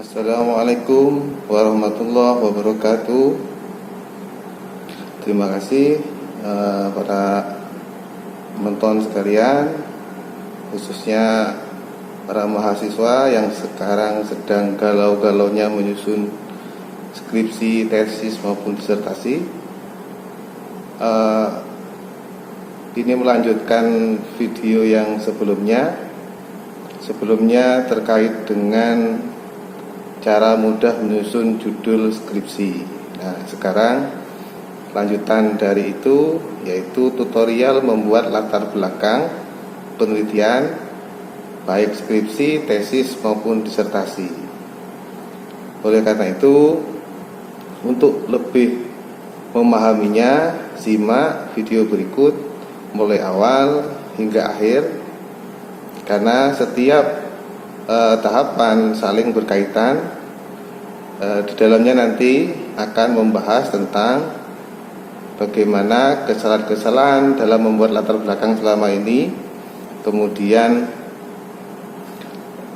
Assalamualaikum warahmatullahi wabarakatuh. Terima kasih para penonton sekalian, khususnya para mahasiswa yang sekarang sedang galau-galaunya menyusun skripsi, tesis maupun disertasi. Ini melanjutkan video yang sebelumnya terkait dengan cara mudah menyusun judul skripsi. Nah, sekarang lanjutan dari itu yaitu tutorial membuat latar belakang penelitian baik skripsi, tesis maupun disertasi. Oleh karena itu, untuk lebih memahaminya, simak video berikut mulai awal hingga akhir, karena setiap tahapan saling berkaitan. Di dalamnya nanti akan membahas tentang bagaimana kesalahan-kesalahan dalam membuat latar belakang selama ini, kemudian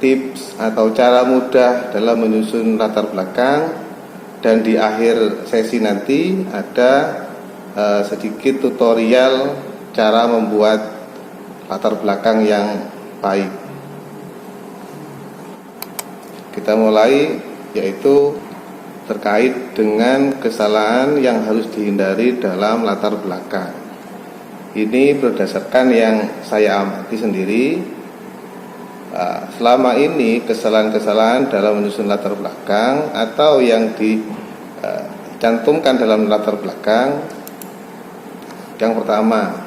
tips atau cara mudah dalam menyusun latar belakang, dan di akhir sesi nanti ada sedikit tutorial cara membuat latar belakang yang baik. Kita mulai, yaitu terkait dengan kesalahan yang harus dihindari dalam latar belakang. Ini berdasarkan yang saya amati sendiri. Selama ini kesalahan-kesalahan dalam menyusun latar belakang atau yang dicantumkan dalam latar belakang, yang pertama,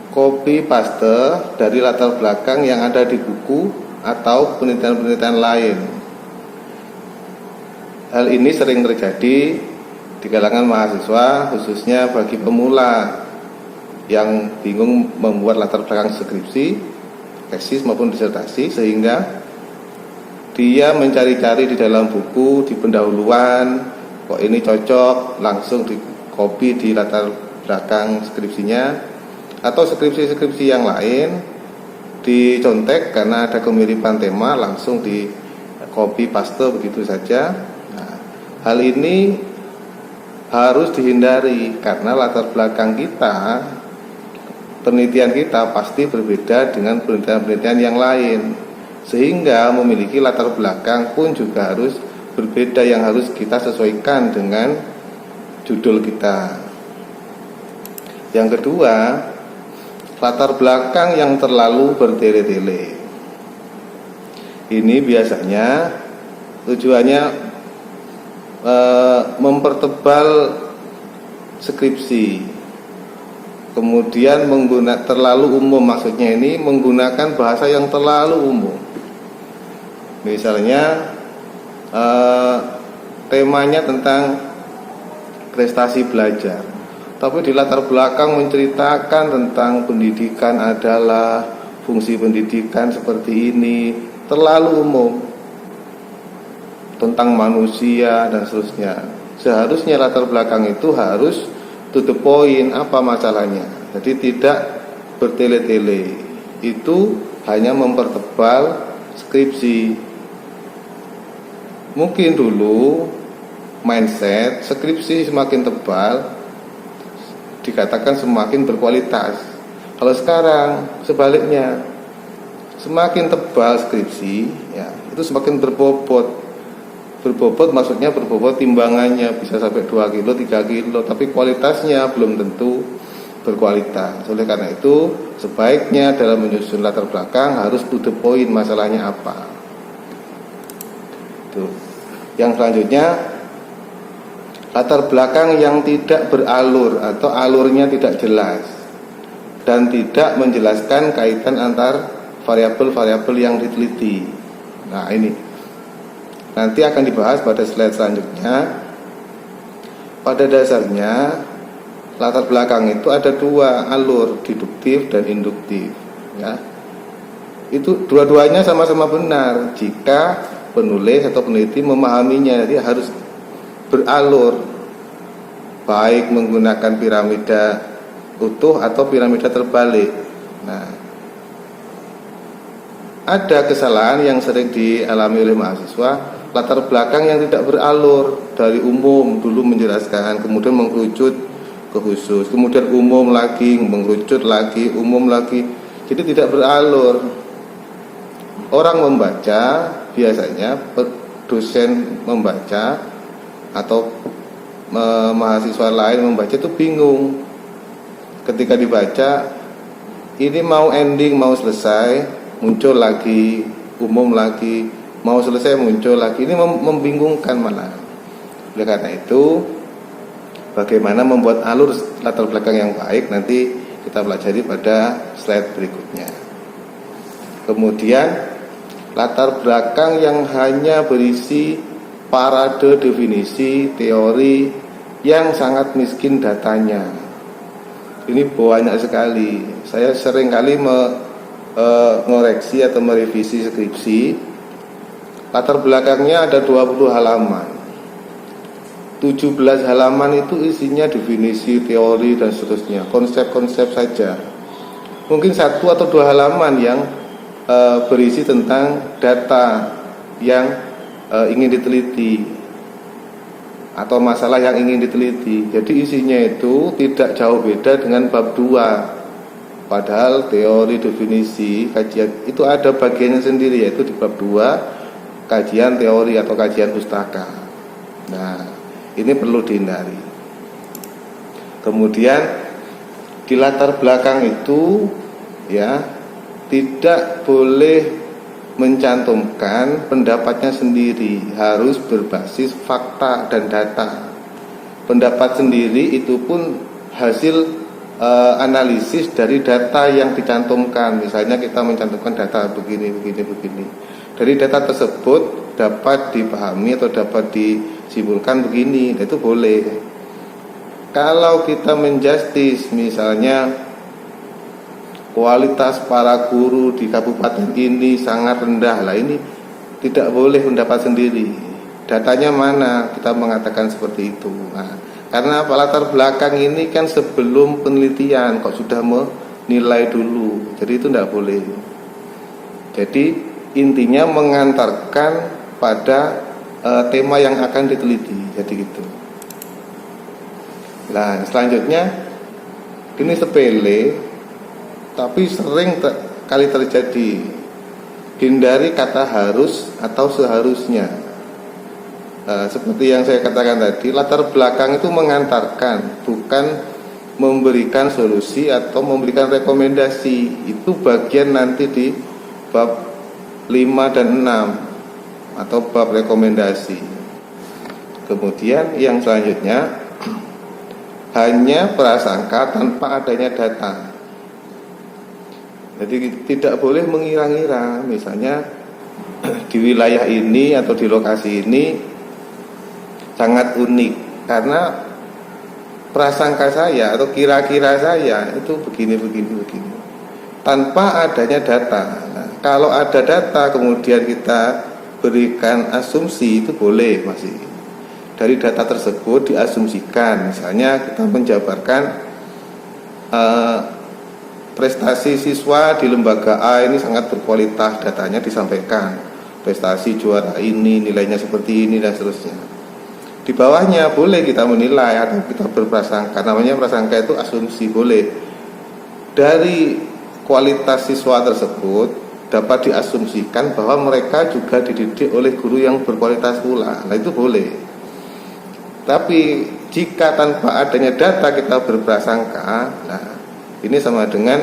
copy paste dari latar belakang yang ada di buku atau penelitian-penelitian lain. Hal ini sering terjadi di kalangan mahasiswa, khususnya bagi pemula yang bingung membuat latar belakang skripsi, tesis maupun disertasi, sehingga dia mencari-cari di dalam buku, di pendahuluan, kok ini cocok, langsung di copy di latar belakang skripsinya, atau skripsi-skripsi yang lain dicontek karena ada kemiripan tema, langsung di copy paste begitu saja. Nah, hal ini harus dihindari karena latar belakang kita, penelitian kita pasti berbeda dengan penelitian-penelitian yang lain, sehingga memiliki latar belakang pun juga harus berbeda, yang harus kita sesuaikan dengan judul kita. Yang kedua, latar belakang yang terlalu bertele-tele. Ini biasanya tujuannya mempertebal skripsi. Kemudian terlalu umum, maksudnya ini menggunakan bahasa yang terlalu umum. Misalnya temanya tentang prestasi belajar, tapi di latar belakang menceritakan tentang pendidikan adalah fungsi pendidikan seperti ini, terlalu umum, tentang manusia dan seterusnya. Seharusnya latar belakang itu harus to the point, apa masalahnya. Jadi tidak bertele-tele. Itu hanya mempertebal skripsi. Mungkin dulu mindset skripsi semakin tebal dikatakan semakin berkualitas. Kalau sekarang sebaliknya, semakin tebal skripsi, ya, itu semakin berbobot. Berbobot maksudnya berbobot timbangannya bisa sampai 2 kilo, 3 kilo, tapi kualitasnya belum tentu berkualitas. Oleh karena itu, sebaiknya dalam menyusun latar belakang harus to the point, masalahnya apa. Tuh. Yang selanjutnya, latar belakang yang tidak beralur atau alurnya tidak jelas dan tidak menjelaskan kaitan antar variabel-variabel yang diteliti. Nah, ini nanti akan dibahas pada slide selanjutnya. Pada dasarnya latar belakang itu ada 2 alur, deduktif dan induktif, ya. Itu dua-duanya sama-sama benar jika penulis atau peneliti memahaminya. Jadi harus beralur, baik menggunakan piramida utuh atau piramida terbalik. Nah, ada kesalahan yang sering dialami oleh mahasiswa, latar belakang yang tidak beralur, dari umum dulu menjelaskan, kemudian mengkerucut ke khusus, kemudian umum lagi, mengerucut lagi, umum lagi, jadi tidak beralur. Orang membaca biasanya, dosen membaca atau mahasiswa lain membaca itu bingung. Ketika dibaca, ini mau ending, mau selesai, muncul lagi, umum lagi, mau selesai muncul lagi, ini membingungkan malah. Oleh karena itu, bagaimana membuat alur latar belakang yang baik nanti kita pelajari pada slide berikutnya. Kemudian latar belakang yang hanya berisi parade definisi teori yang sangat miskin datanya. Ini banyak sekali. Saya sering kali mengoreksi atau merevisi skripsi. Latar belakangnya ada 20 halaman. 17 halaman itu isinya definisi, teori, dan seterusnya, konsep-konsep saja. Mungkin 1 atau 2 halaman yang berisi tentang data yang ingin diteliti atau masalah yang ingin diteliti. Jadi isinya itu tidak jauh beda dengan bab 2. Padahal teori, definisi, kajian itu ada bagiannya sendiri, yaitu di bab 2, kajian teori atau kajian pustaka. Nah, ini perlu dihindari. Kemudian di latar belakang itu ya tidak boleh mencantumkan pendapatnya sendiri, harus berbasis fakta dan data. Pendapat sendiri itu pun hasil analisis dari data yang dicantumkan. Misalnya kita mencantumkan data begini. Dari data tersebut dapat dipahami atau dapat disimpulkan begini, itu boleh. Kalau kita menjustis misalnya kualitas para guru di kabupaten ini sangat rendah, lah ini tidak boleh pendapat sendiri. Datanya mana? Kita mengatakan seperti itu. Nah, karena latar belakang ini kan sebelum penelitian kok sudah menilai dulu, jadi itu tidak boleh. Jadi intinya mengantarkan pada tema yang akan diteliti, jadi gitu. Nah, selanjutnya ini sepele tapi sering kali terjadi. Hindari kata harus atau seharusnya. Seperti yang saya katakan tadi, latar belakang itu mengantarkan, bukan memberikan solusi atau memberikan rekomendasi. Itu bagian nanti di bab 5 dan 6 atau bab rekomendasi. Kemudian yang selanjutnya, hanya prasangka tanpa adanya data. Jadi tidak boleh mengira-ngira. Misalnya di wilayah ini atau di lokasi ini sangat unik karena prasangka saya atau kira-kira saya itu begini tanpa adanya data. Nah, kalau ada data kemudian kita berikan asumsi, itu boleh masih. Dari data tersebut diasumsikan, misalnya kita menjabarkan prestasi siswa di lembaga A ini sangat berkualitas, datanya disampaikan. Prestasi juara ini nilainya seperti ini dan seterusnya. Di bawahnya boleh kita menilai atau kita berprasangka, namanya prasangka itu asumsi, boleh. Dari kualitas siswa tersebut dapat diasumsikan bahwa mereka juga dididik oleh guru yang berkualitas pula. Nah, itu boleh. Tapi jika tanpa adanya data kita berprasangka, nah ini sama dengan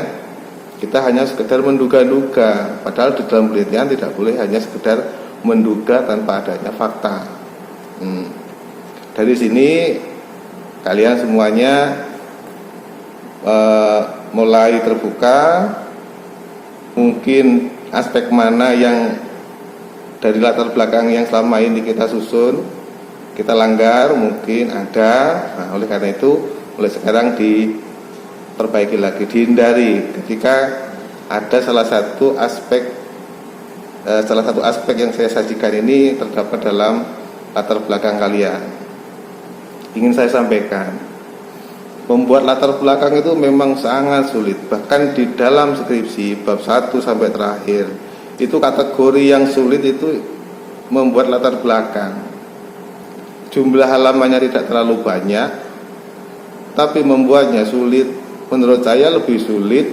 kita hanya sekedar menduga-duga. Padahal di dalam penelitian tidak boleh hanya sekedar menduga tanpa adanya fakta. Dari sini kalian semuanya mulai terbuka. Mungkin aspek mana yang dari latar belakang yang selama ini kita susun kita langgar, mungkin ada. Nah, oleh karena itu mulai sekarang diperbaiki lagi, dihindari ketika ada salah satu aspek yang saya sajikan ini terdapat dalam latar belakang kalian. Ingin saya sampaikan, membuat latar belakang itu memang sangat sulit. Bahkan di dalam skripsi bab 1 sampai terakhir Itu kategori yang sulit itu membuat latar belakang. Jumlah halamannya tidak terlalu banyak, tapi membuatnya sulit. Menurut saya lebih sulit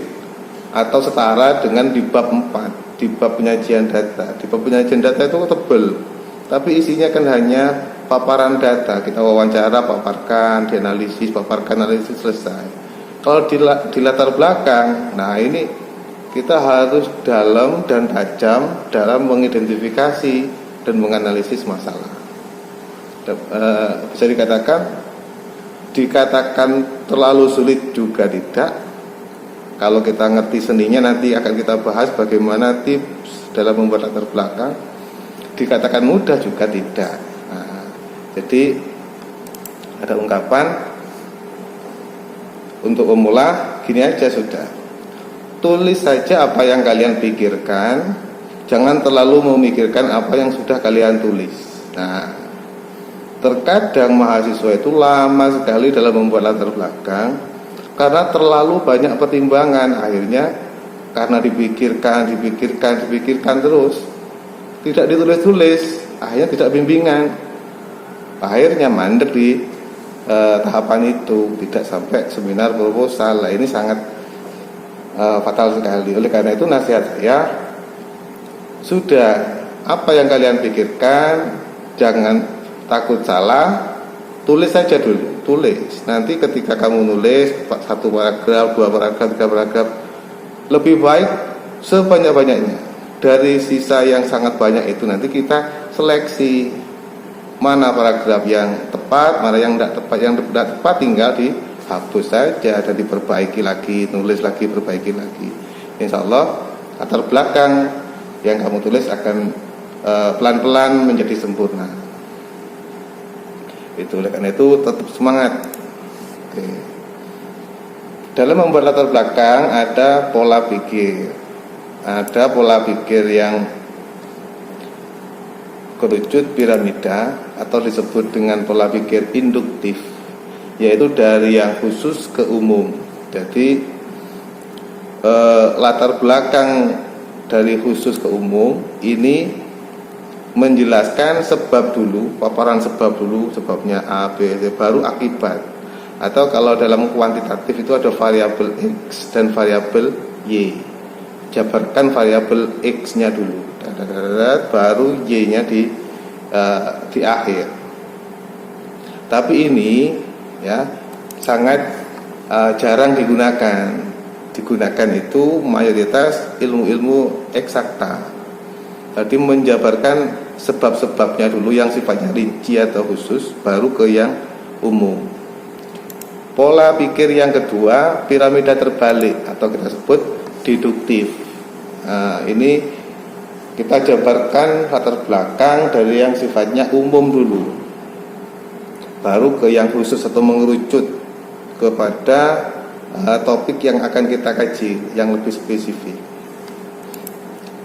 atau setara dengan di bab 4, di bab penyajian data. Di bab penyajian data itu tebal, tapi isinya kan hanya paparan data. Kita wawancara, paparkan, dianalisis, paparkan, analisis, selesai. Kalau di latar belakang, nah ini kita harus dalam dan tajam dalam mengidentifikasi dan menganalisis masalah. Bisa dikatakan terlalu sulit juga tidak. Kalau kita ngerti seninya, nanti akan kita bahas bagaimana tips dalam membuat latar belakang. Dikatakan mudah juga tidak. Nah, jadi ada ungkapan untuk pemula, gini aja sudah. Tulis saja apa yang kalian pikirkan, jangan terlalu memikirkan apa yang sudah kalian tulis. Nah, terkadang mahasiswa itu lama sekali dalam membuat latar belakang karena terlalu banyak pertimbangan. Akhirnya karena dipikirkan terus, tidak ditulis-tulis, akhirnya tidak bimbingan, akhirnya mandek di tahapan itu, tidak sampai seminar proposal. Nah, ini sangat fatal sekali. Oleh karena itu nasihat saya, sudah apa yang kalian pikirkan, jangan takut salah, tulis saja dulu, tulis. Nanti ketika kamu nulis 1 paragraf, 2 paragraf, 3 paragraf, lebih baik sebanyak-banyaknya. Dari sisa yang sangat banyak itu nanti kita seleksi mana paragraf yang tepat, mana yang tidak tepat. Yang tidak tepat tinggal dihapus saja dan diperbaiki lagi, tulis lagi, perbaiki lagi. Insya Allah latar belakang yang kamu tulis akan pelan-pelan menjadi sempurna. Itu, oleh karena itu tetap semangat. Oke. Dalam membuat latar belakang ada pola pikir. Ada pola pikir yang kerucut piramida atau disebut dengan pola pikir induktif, yaitu dari yang khusus ke umum. Jadi latar belakang dari khusus ke umum ini menjelaskan sebab dulu, paparan sebab dulu, sebabnya A, B, C, baru akibat. Atau kalau dalam kuantitatif itu ada variabel X dan variabel Y. Jabarkan variabel X-nya dulu, baru Y-nya di akhir. Tapi ini ya sangat jarang digunakan. Digunakan itu mayoritas ilmu-ilmu eksakta. Jadi menjabarkan sebab-sebabnya dulu yang sifatnya rinci atau khusus, baru ke yang umum. Pola pikir yang kedua, piramida terbalik atau kita sebut deduktif. Nah, ini kita jabarkan latar belakang dari yang sifatnya umum dulu, baru ke yang khusus atau mengerucut kepada topik yang akan kita kaji yang lebih spesifik.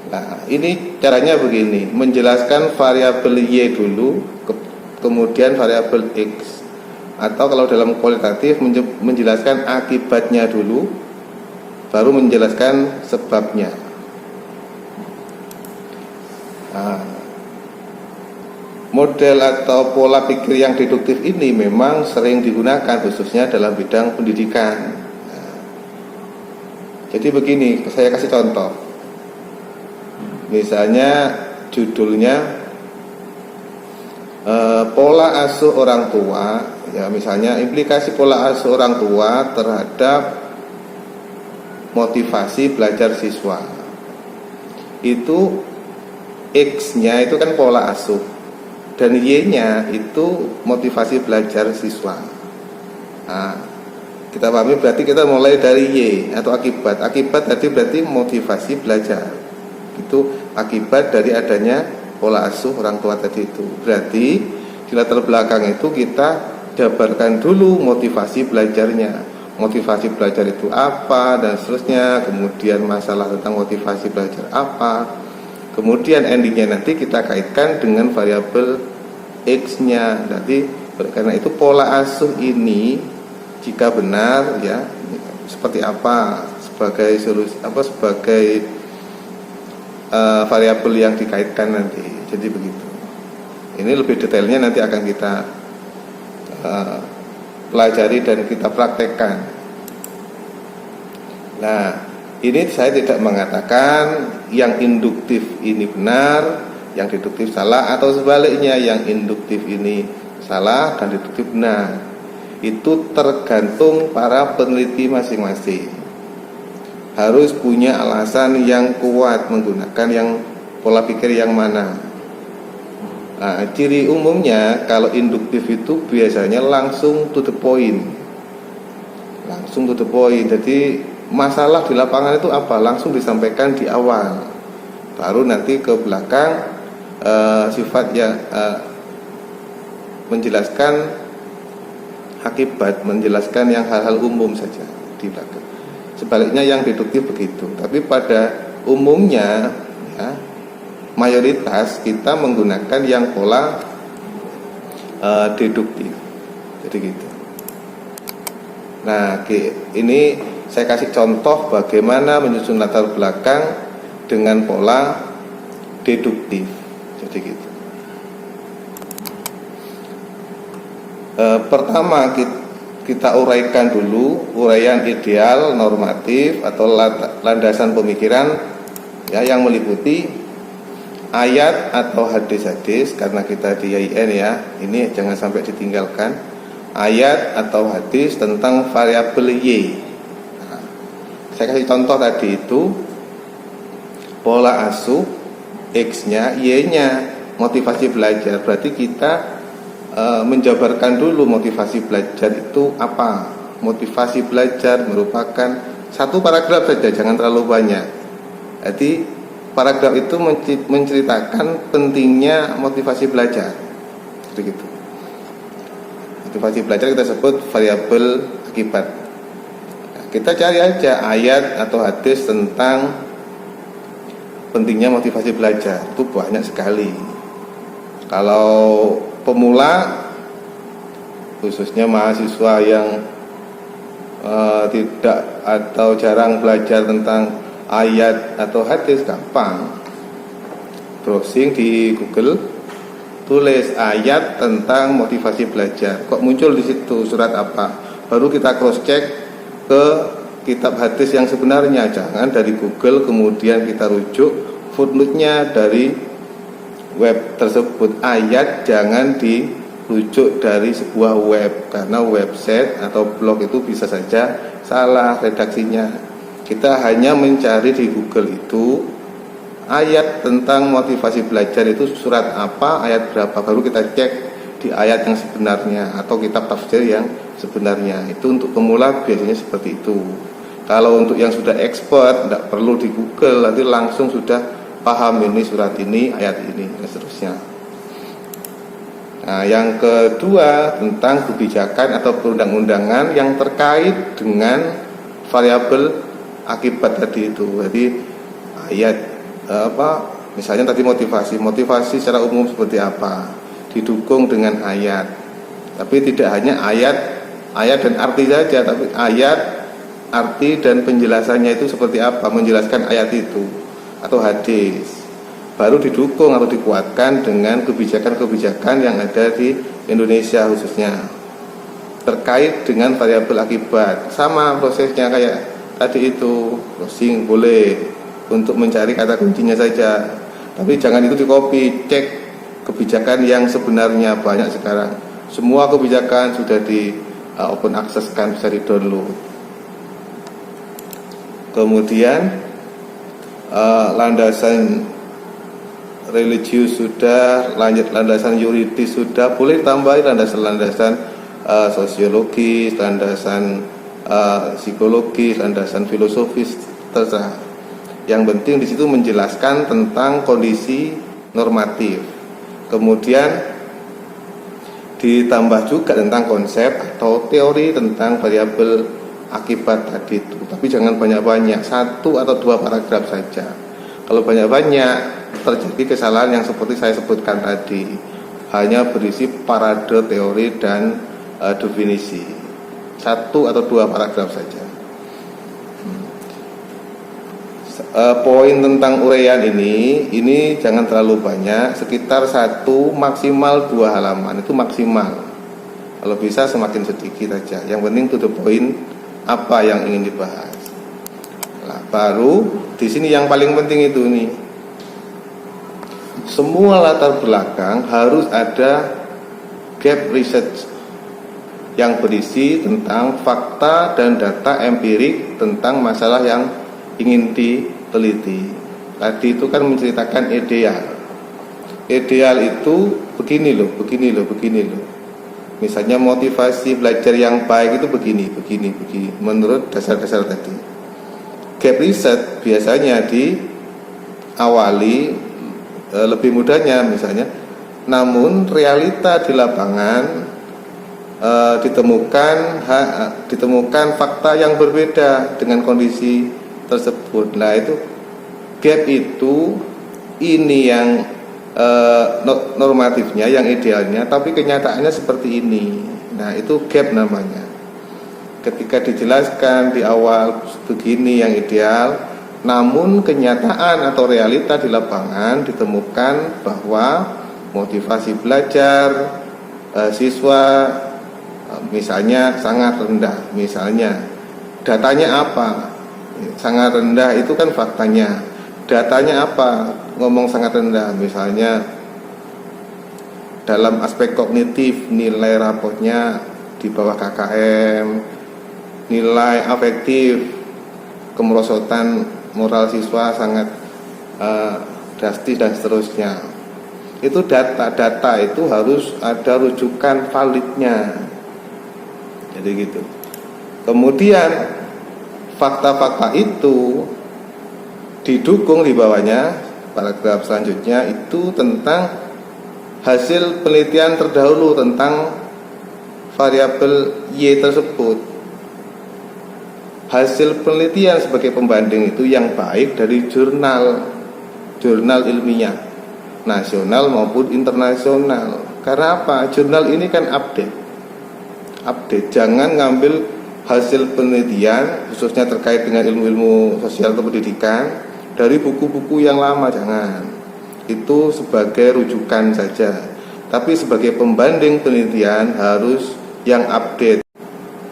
Nah, ini caranya begini, menjelaskan variabel Y dulu, kemudian variabel X. Atau kalau dalam kualitatif menjelaskan akibatnya dulu, baru menjelaskan sebabnya. Nah, model atau pola pikir yang deduktif ini memang sering digunakan khususnya dalam bidang pendidikan. Nah, jadi begini, saya kasih contoh. Misalnya judulnya pola asuh orang tua, ya misalnya implikasi pola asuh orang tua terhadap motivasi belajar siswa. Itu X-nya itu kan pola asuh, dan Y-nya itu motivasi belajar siswa. Nah, kita pahami berarti kita mulai dari Y atau akibat. Akibat tadi berarti motivasi belajar. Itu akibat dari adanya pola asuh orang tua tadi itu. Berarti di latar belakang itu kita jabarkan dulu motivasi belajarnya. Motivasi belajar itu apa dan seterusnya. Kemudian masalah tentang motivasi belajar apa. Kemudian endingnya nanti kita kaitkan dengan variabel X-nya. Nanti karena itu pola asuh ini jika benar ya seperti apa sebagai solusi, sebagai variabel yang dikaitkan nanti. Jadi begitu. Ini lebih detailnya nanti akan kita pelajari dan kita praktekkan. Nah, ini saya tidak mengatakan yang induktif ini benar, yang deduktif salah, atau sebaliknya yang induktif ini salah dan deduktif benar. Itu tergantung para peneliti masing-masing. Harus punya alasan yang kuat menggunakan yang pola pikir yang mana. Nah, ciri umumnya kalau induktif itu biasanya langsung to the point. Langsung to the point. Jadi masalah di lapangan itu apa? Langsung disampaikan di awal. Baru nanti ke belakang sifat yang menjelaskan akibat, menjelaskan yang hal-hal umum saja di belakang. Sebaliknya yang deduktif begitu. Tapi pada umumnya ya, mayoritas kita menggunakan yang pola deduktif. Jadi gitu. Nah, ini saya kasih contoh bagaimana menyusun latar belakang dengan pola deduktif. Jadi gitu. Pertama kita uraikan dulu uraian ideal normatif atau landasan pemikiran ya, yang meliputi ayat atau hadis-hadis, karena kita di IAIN ya, ini jangan sampai ditinggalkan. Ayat atau hadis tentang variabel Y. Nah, saya kasih contoh tadi itu pola asuh X-nya, Y-nya motivasi belajar. Berarti kita menjabarkan dulu motivasi belajar itu apa. Motivasi belajar merupakan satu paragraf saja, jangan terlalu banyak. Jadi paragraf itu menceritakan pentingnya motivasi belajar. Begitu. Motivasi belajar kita sebut variabel akibat. Nah, kita cari aja ayat atau hadis tentang pentingnya motivasi belajar. Itu banyak sekali. Kalau pemula, khususnya mahasiswa yang tidak atau jarang belajar tentang ayat atau hadis, gampang. Browsing di Google, tulis ayat tentang motivasi belajar. Kok muncul di situ surat apa? Baru kita cross check ke kitab hadis yang sebenarnya. Jangan dari Google kemudian kita rujuk footnote-nya dari web tersebut. Ayat jangan dirujuk dari sebuah web, karena website atau blog itu bisa saja salah redaksinya. Kita hanya mencari di Google itu ayat tentang motivasi belajar itu surat apa, ayat berapa, baru kita cek di ayat yang sebenarnya atau kitab tafsir yang sebenarnya. Itu untuk pemula biasanya seperti itu. Kalau untuk yang sudah expert, tidak perlu di Google, nanti langsung sudah paham ini surat ini, ayat ini, dan seterusnya. Nah, yang kedua tentang kebijakan atau perundang-undangan yang terkait dengan variabel akibat tadi itu. Jadi ayat misalnya tadi motivasi secara umum seperti apa, didukung dengan ayat. Tapi tidak hanya ayat dan arti saja, tapi ayat, arti dan penjelasannya itu seperti apa, menjelaskan ayat itu atau hadis. Baru didukung atau dikuatkan dengan kebijakan-kebijakan yang ada di Indonesia khususnya terkait dengan variabel akibat. Sama prosesnya kayak tadi itu, browsing boleh untuk mencari kata kuncinya saja, tapi jangan itu di-copy, cek kebijakan yang sebenarnya. Banyak sekarang, semua kebijakan sudah di open access kan, bisa di-download. Kemudian landasan religius sudah, landasan yuridis sudah, boleh tambahin landasan-landasan sosiologis, landasan psikologis, landasan filosofis, terserah. Yang penting di situ menjelaskan tentang kondisi normatif. Kemudian ditambah juga tentang konsep atau teori tentang variabel akibat tadi itu. Tapi jangan banyak-banyak, 1 atau 2 paragraf saja. Kalau banyak-banyak terjadi kesalahan yang seperti saya sebutkan tadi, hanya berisi parade teori dan definisi. 1 atau 2 paragraf saja. Poin tentang uraian ini jangan terlalu banyak, sekitar 1 maksimal 2 halaman itu maksimal. Kalau bisa semakin sedikit aja. Yang penting to the point apa yang ingin dibahas. Nah, baru di sini yang paling penting itu nih. Semua latar belakang harus ada gap research yang berisi tentang fakta dan data empirik tentang masalah yang ingin diteliti. Tadi itu kan menceritakan ideal. Ideal itu begini loh. Misalnya motivasi belajar yang baik itu begini. Menurut dasar-dasar tadi. Gap research biasanya diawali lebih mudahnya misalnya. Namun realita di lapangan ditemukan fakta yang berbeda dengan kondisi tersebut. Nah itu gap itu ini yang normatifnya, yang idealnya, tapi kenyataannya seperti ini. Nah itu gap namanya. Ketika dijelaskan di awal begini yang ideal, namun kenyataan atau realita di lapangan ditemukan bahwa motivasi belajar siswa misalnya sangat rendah. Misalnya datanya apa? Sangat rendah itu kan faktanya. Datanya apa? Ngomong sangat rendah, misalnya dalam aspek kognitif nilai rapotnya di bawah KKM, nilai afektif, kemerosotan moral siswa sangat drastis dan seterusnya. Itu data itu harus ada rujukan validnya. Jadi gitu. Kemudian fakta-fakta itu didukung di bawahnya paragraf selanjutnya itu tentang hasil penelitian terdahulu tentang variabel Y tersebut. Hasil penelitian sebagai pembanding itu yang baik dari jurnal ilmiah nasional maupun internasional. Karena apa? Jurnal ini kan update. Jangan ngambil hasil penelitian khususnya terkait dengan ilmu-ilmu sosial atau pendidikan dari buku-buku yang lama, jangan. Itu sebagai rujukan saja. Tapi sebagai pembanding penelitian harus yang update.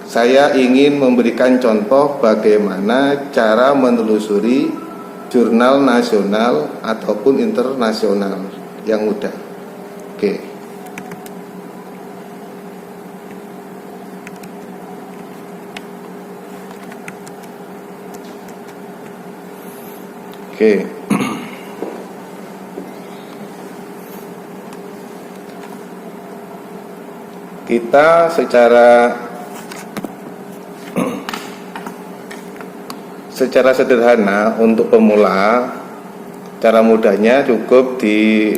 Saya ingin memberikan contoh bagaimana cara menelusuri jurnal nasional ataupun internasional yang mudah. Oke. Kita secara sederhana untuk pemula, cara mudahnya cukup di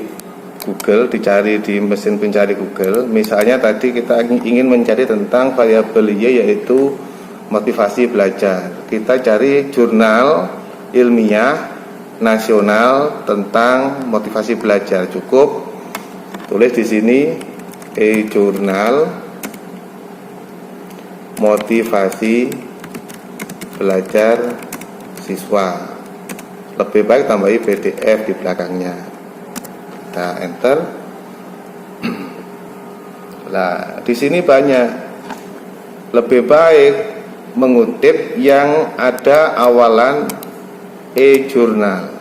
Google, dicari di mesin pencari Google. Misalnya tadi kita ingin mencari tentang variabel Y yaitu motivasi belajar. Kita cari jurnal ilmiah nasional tentang motivasi belajar. Cukup tulis di sini jurnal motivasi belajar siswa. Lebih baik tambahi PDF di belakangnya. Kita enter. Nah, di sini banyak. Lebih baik mengutip yang ada awalan e-jurnal.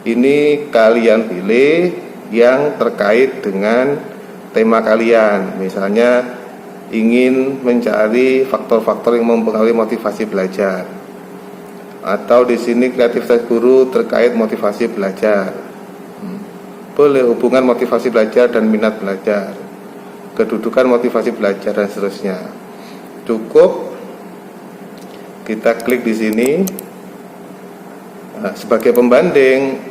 Ini kalian pilih yang terkait dengan tema kalian. Misalnya ingin mencari faktor-faktor yang mempengaruhi motivasi belajar. Atau di sini kreativitas guru terkait motivasi belajar. Boleh hubungan motivasi belajar dan minat belajar. Kedudukan motivasi belajar dan seterusnya. Cukup kita klik di sini. Nah, sebagai pembanding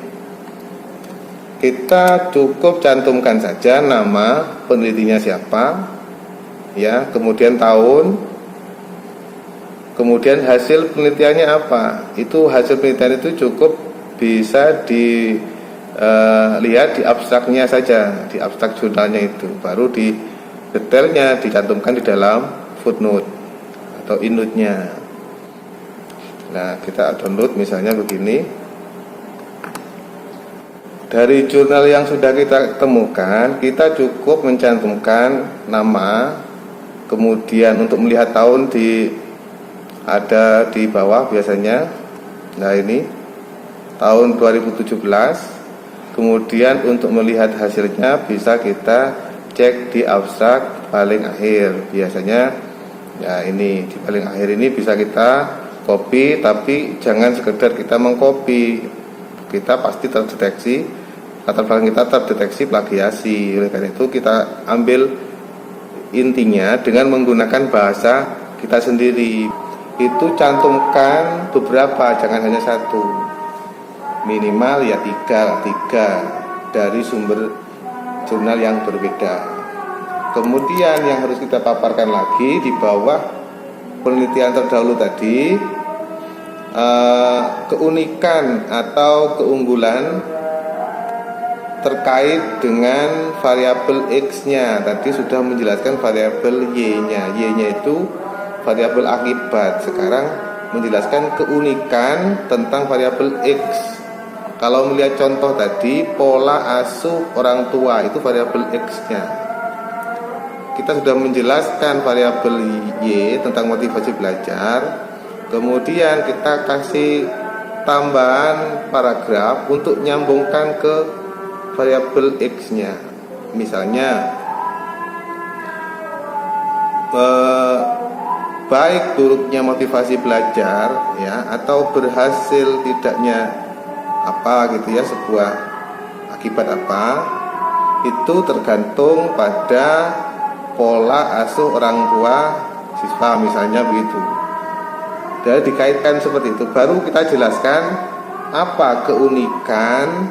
kita cukup cantumkan saja nama penelitinya siapa, ya, kemudian tahun, kemudian hasil penelitiannya apa. Itu hasil penelitian itu cukup bisa dilihat di abstraknya saja, di abstrak jurnalnya itu. Baru di detailnya dicantumkan di dalam footnote atau indnote-nya. Nah, kita download misalnya begini. Dari jurnal yang sudah kita temukan, kita cukup mencantumkan nama, kemudian untuk melihat tahun ada di bawah biasanya. Nah, ini tahun 2017. Kemudian untuk melihat hasilnya bisa kita cek di abstrak paling akhir. Biasanya ya ini di paling akhir ini bisa kita copy, tapi jangan sekedar kita mengcopy. Kita pasti terdeteksi, latar belakang kita terdeteksi plagiasi. Oleh karena itu kita ambil intinya dengan menggunakan bahasa kita sendiri. Itu cantumkan beberapa, jangan hanya satu. Minimal ya tiga dari sumber jurnal yang berbeda. Kemudian yang harus kita paparkan lagi di bawah penelitian terdahulu tadi, keunikan atau keunggulan terkait dengan variabel X-nya. Tadi sudah menjelaskan variabel Y-nya. Y-nya itu variabel akibat. Sekarang menjelaskan keunikan tentang variabel X. Kalau melihat contoh tadi, pola asuh orang tua itu variabel X-nya. Kita sudah menjelaskan variabel Y tentang motivasi belajar. Kemudian kita kasih tambahan paragraf untuk nyambungkan ke variabel X-nya. Misalnya baik buruknya motivasi belajar ya, atau berhasil tidaknya apa gitu ya, sebuah akibat apa, itu tergantung pada pola asuh orang tua siswa, misalnya begitu. Dan dikaitkan seperti itu, baru kita jelaskan apa keunikan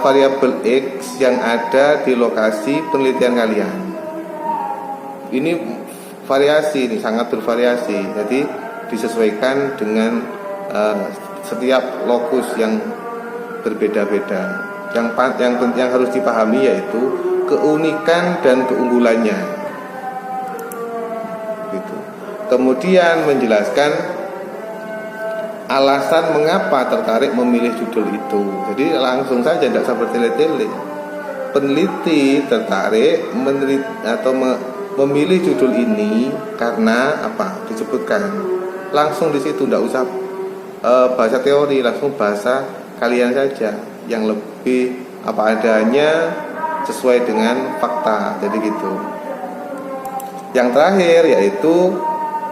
variabel X yang ada di lokasi penelitian kalian. Ini variasi, ini sangat bervariasi, jadi disesuaikan dengan setiap lokus yang berbeda-beda. Yang harus dipahami yaitu keunikan dan keunggulannya. Gitu. Kemudian menjelaskan alasan mengapa tertarik memilih judul itu. Jadi langsung saja, tidak usah bertele-tele. Peneliti tertarik memilih judul ini karena apa? Disebutkan langsung di situ, tidak usah bahasa teori, langsung bahasa kalian saja yang lebih apa adanya sesuai dengan fakta. Jadi gitu. Yang terakhir yaitu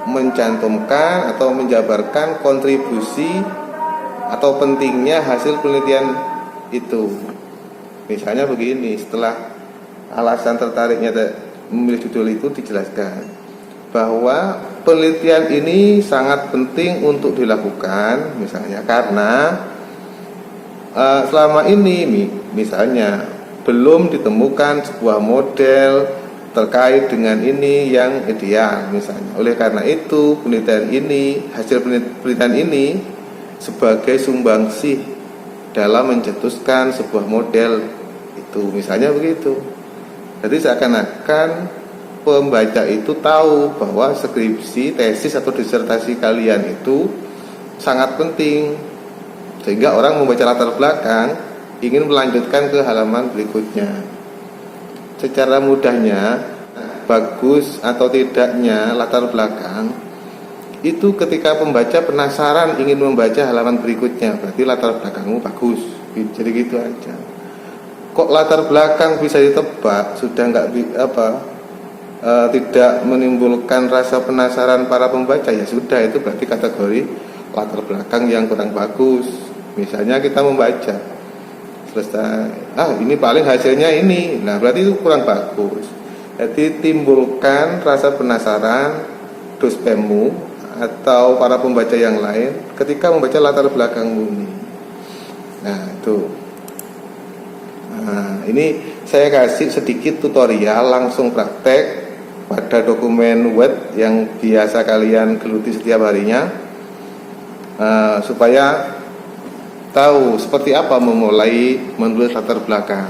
mencantumkan atau menjabarkan kontribusi atau pentingnya hasil penelitian itu. Misalnya begini, setelah alasan tertariknya memilih judul itu dijelaskan bahwa penelitian ini sangat penting untuk dilakukan, misalnya karena selama ini misalnya belum ditemukan sebuah model terkait dengan ini yang ideal misalnya. Oleh karena itu hasil penelitian ini sebagai sumbangsih dalam mencetuskan sebuah model itu, misalnya begitu. Jadi seakan-akan pembaca itu tahu bahwa skripsi, tesis atau disertasi kalian itu sangat penting, sehingga orang membaca latar belakang ingin melanjutkan ke halaman berikutnya. Secara mudahnya, bagus atau tidaknya latar belakang itu ketika pembaca penasaran ingin membaca halaman berikutnya, berarti latar belakangmu bagus. Jadi gitu aja. Kok latar belakang bisa ditebak, sudah tidak menimbulkan rasa penasaran para pembaca, ya sudah, itu berarti kategori latar belakang yang kurang bagus. Misalnya kita membaca selesai, ini paling hasilnya ini, nah berarti itu kurang bagus. Jadi timbulkan rasa penasaran dospemmu atau para pembaca yang lain ketika membaca latar belakangmu ini. Nah itu. Nah, ini saya kasih sedikit tutorial langsung praktek pada dokumen Word yang biasa kalian geluti setiap harinya, supaya tahu seperti apa memulai menulis latar belakang.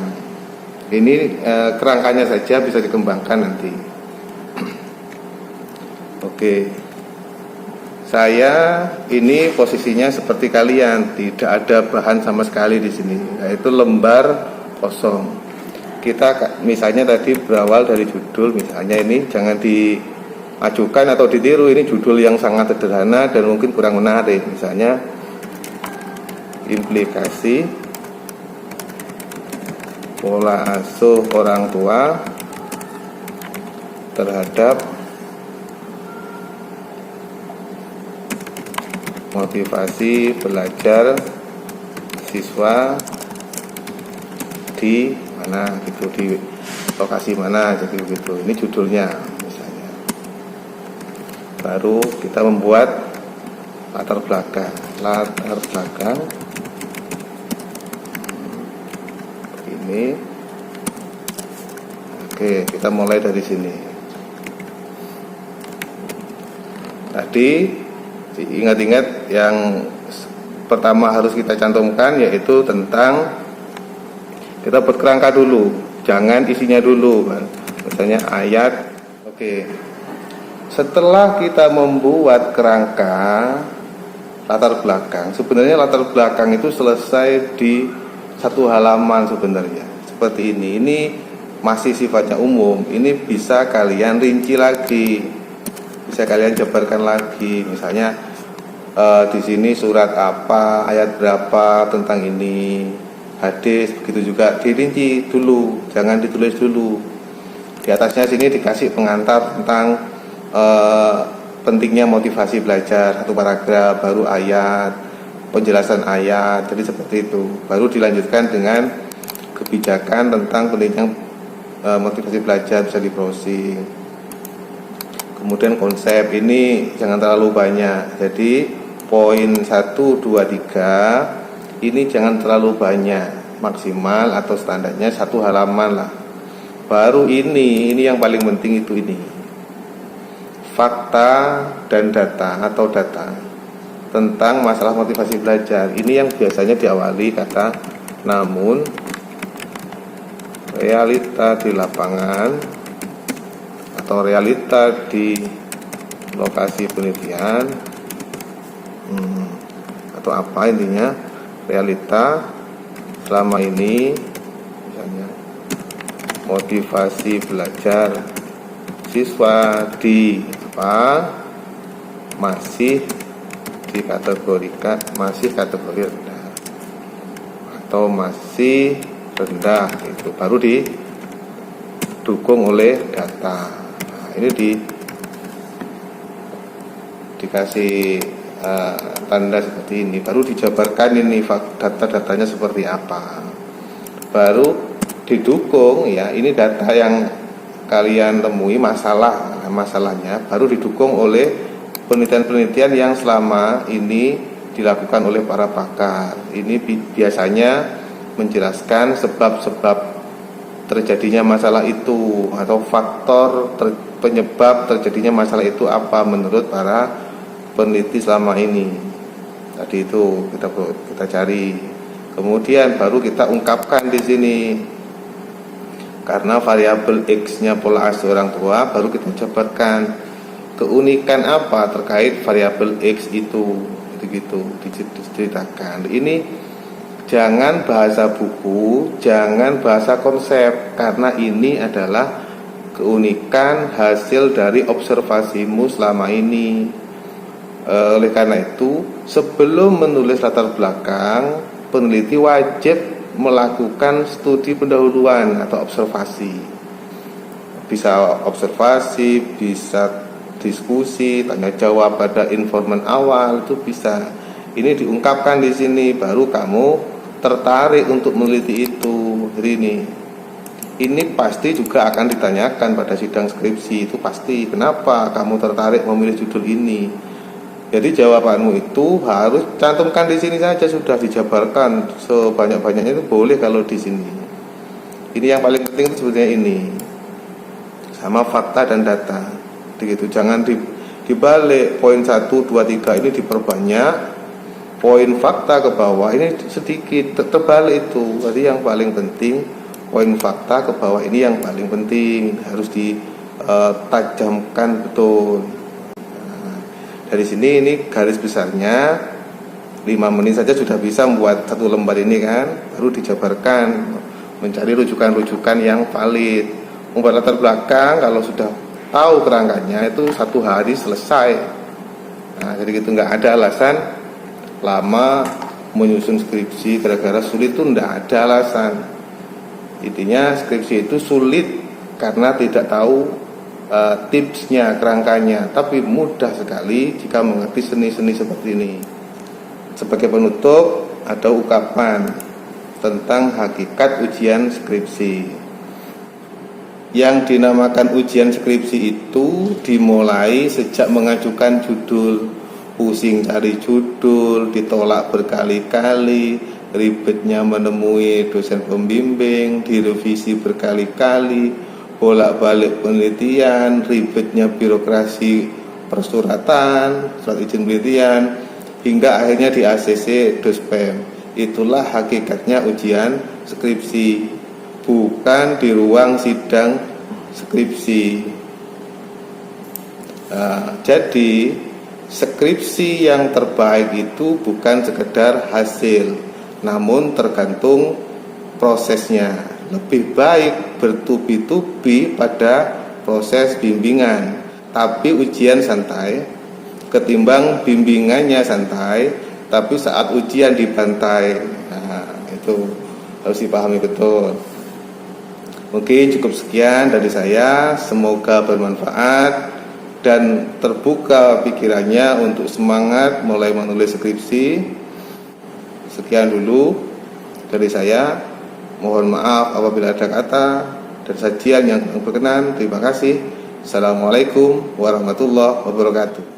Ini kerangkanya saja bisa dikembangkan nanti. Oke, Saya ini posisinya seperti kalian, tidak ada bahan sama sekali di sini, yaitu lembar kosong. Kita misalnya tadi berawal dari judul, misalnya ini jangan diajukan atau ditiru, ini judul yang sangat sederhana dan mungkin kurang menarik. Misalnya implikasi pola asuh orang tua terhadap motivasi belajar siswa di mana gitu, di lokasi mana, jadi begitu. Ini judulnya misalnya. Baru kita membuat latar belakang ini. Oke, kita mulai dari sini. Tadi ingat-ingat yang pertama harus kita cantumkan, yaitu tentang kita buat kerangka dulu, jangan isinya dulu kan. Misalnya ayat. Oke. Setelah kita membuat kerangka latar belakang, sebenarnya latar belakang itu selesai di satu halaman sebenarnya. Seperti ini. Ini masih sifatnya umum. Ini bisa kalian rinci lagi, bisa kalian jabarkan lagi. Misalnya di sini surat apa, ayat berapa tentang ini, hadis, begitu juga dirinci dulu, jangan ditulis dulu. Di atasnya sini dikasih pengantar tentang pentingnya motivasi belajar, satu paragraf, baru ayat, penjelasan ayat, jadi seperti itu. Baru dilanjutkan dengan kebijakan tentang pentingnya motivasi belajar, bisa di browsing. Kemudian konsep ini jangan terlalu banyak, jadi poin 1, 2, 3 ini jangan terlalu banyak, maksimal atau standarnya satu halaman lah. Baru ini yang paling penting itu ini, fakta dan data atau data tentang masalah motivasi belajar. Ini yang biasanya diawali kata namun realita di lapangan atau realita di lokasi penelitian, atau apa intinya, realita selama ini misalnya motivasi belajar siswa di apa masih dikategorikan masih kategori rendah atau masih rendah, itu baru didukung oleh data. Nah, ini dikasih tanda seperti ini, baru dijabarkan ini data-datanya seperti apa, baru didukung ya, ini data yang kalian temui masalahnya, baru didukung oleh penelitian-penelitian yang selama ini dilakukan oleh para pakar. Ini biasanya menjelaskan sebab-sebab terjadinya masalah itu atau faktor penyebab terjadinya masalah itu apa menurut para peneliti selama ini. Tadi itu kita cari, kemudian baru kita ungkapkan di sini. Karena variabel X-nya pola asuh orang tua, baru kita jabarkan keunikan apa terkait variabel X itu, gitu diceritakan. Ini jangan bahasa buku, jangan bahasa konsep, karena ini adalah keunikan hasil dari observasimu selama ini. Oleh karena itu, sebelum menulis latar belakang, peneliti wajib melakukan studi pendahuluan atau observasi. Bisa observasi, bisa diskusi, tanya jawab pada informan awal, itu bisa. Ini diungkapkan di sini, baru kamu tertarik untuk meneliti itu. Jadi ini pasti juga akan ditanyakan pada sidang skripsi, itu pasti. Kenapa kamu tertarik memilih judul ini? Jadi jawabanmu itu harus cantumkan di sini saja, sudah dijabarkan sebanyak-banyaknya, itu boleh kalau di sini. Ini yang paling penting itu sebenarnya ini, sama fakta dan data. Begitu, jangan dibalik poin 1, 2, 3 ini diperbanyak, poin fakta ke bawah ini sedikit, terbalik itu. Jadi yang paling penting poin fakta ke bawah ini yang paling penting, harus ditajamkan betul. Dari sini ini garis besarnya 5 menit saja sudah bisa membuat satu lembar ini kan. Baru dijabarkan, mencari rujukan-rujukan yang valid. Membuat latar belakang kalau sudah tahu kerangkanya itu 1 hari selesai. Nah, jadi gitu, nggak ada alasan lama menyusun skripsi gara-gara sulit, itu nggak ada alasan. Intinya skripsi itu sulit karena tidak tahu tipsnya, kerangkanya, tapi mudah sekali jika mengerti seni-seni seperti ini. Sebagai penutup, ada ungkapan tentang hakikat ujian skripsi. Yang dinamakan ujian skripsi itu dimulai sejak mengajukan judul, pusing cari judul, ditolak berkali-kali, ribetnya menemui dosen pembimbing, direvisi berkali-kali, bolak-balik penelitian, ribetnya birokrasi persuratan, surat izin penelitian, hingga akhirnya di ACC Dospem. Itulah hakikatnya ujian skripsi, bukan di ruang sidang skripsi. Jadi skripsi yang terbaik itu bukan sekedar hasil, namun tergantung prosesnya. Lebih baik bertubi-tubi pada proses bimbingan, tapi ujian santai, ketimbang bimbingannya santai tapi saat ujian dibantai. Nah, itu harus dipahami betul. Mungkin cukup sekian dari saya, semoga bermanfaat dan terbuka pikirannya untuk semangat mulai menulis skripsi. Sekian dulu dari saya. Mohon maaf apabila ada kata dan sajian yang berkenan. Terima kasih. Assalamualaikum warahmatullahi wabarakatuh.